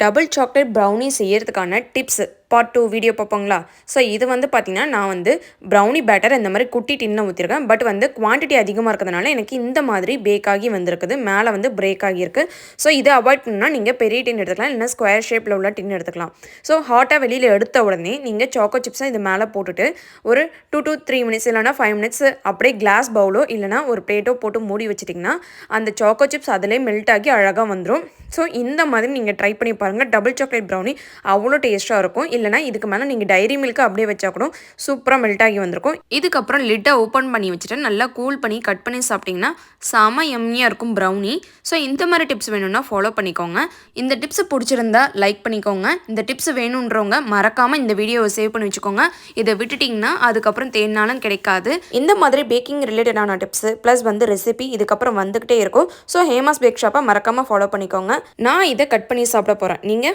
Double chocolate brownie செய்யறதுக்கான tips part 2 video பார்ப்போங்களா? So இது வந்து பார்த்தீங்கன்னா, நான் வந்து ப்ரௌனி பேட்டர் இந்த மாதிரி குட்டி டின்னில் ஊற்றிருக்கேன். பட் வந்து குவான்டிட்டி அதிகமாக இருக்கிறதுனால எனக்கு இந்த மாதிரி பேக் ஆகி வந்திருக்குது. மேலே வந்து பிரேக் ஆகியிருக்கு. ஸோ இதை அவாய்ட் பண்ணணும்னா நீங்கள் பெரிய டின் எடுத்துக்கலாம், இல்லைனா ஸ்கொயர் ஷேப்பில் உள்ள டின் எடுத்துக்கலாம். ஸோ ஹாட்டாக வெளியில் எடுத்த உடனே நீங்கள் சாக்கோ சிப்ஸை இது மேலே போட்டுட்டு ஒரு 2 to 3 மினிட்ஸ் இல்லைனா 5 மினிட்ஸ் அப்படியே கிளாஸ் பவுலோ இல்லைனா ஒரு பிளேட்டோ போட்டு மூடி வச்சிட்டிங்கன்னா அந்த சாக்கோ சிப்ஸ் அதிலே மெல்ட் ஆகி அழகாக வந்துடும். ஸோ இந்த மாதிரி நீங்கள் ட்ரை பண்ணி பாருங்கள். டபுள் சாக்லேட் ப்ரௌனி அவ்வளோ டேஸ்ட்டாக இருக்கும். இல்லைனா இதுக்கு மேலே நீங்கள் டைரி மில்க்கு அப்படியே வச்சா கூட சூப்பராக மெல்ட் ஆகி வந்திருக்கும். இதுக்கப்புறம் லிட்டை ஓப்பன் பண்ணி வச்சுட்டு நல்லா கூல் பண்ணி கட் பண்ணி சாப்பிட்டிங்கன்னா செம எம்மியாக இருக்கும் ப்ரௌனி. ஸோ இந்த மாதிரி டிப்ஸ் வேணும்னா ஃபாலோ பண்ணிக்கோங்க. இந்த டிப்ஸ் பிடிச்சிருந்தா லைக் பண்ணிக்கோங்க. இந்த டிப்ஸ் வேணுன்றவங்க மறக்காமல் இந்த வீடியோவை சேவ் பண்ணி வச்சுக்கோங்க. இதை விட்டுட்டிங்கன்னா அதுக்கப்புறம் தேடினாலும் கிடைக்காது. இந்த மாதிரி பேக்கிங் ரிலேட்டடான டிப்ஸ் ப்ளஸ் வந்து ரெசிபி இதுக்கப்புறம் வந்துக்கிட்டே இருக்கும். ஸோ ஹேமாஸ் பேக் ஷாப்பை மறக்காமல் ஃபாலோ பண்ணிக்கோங்க. நான் இதை கட் பண்ணி சாப்பிட போகிறேன். நீங்கள்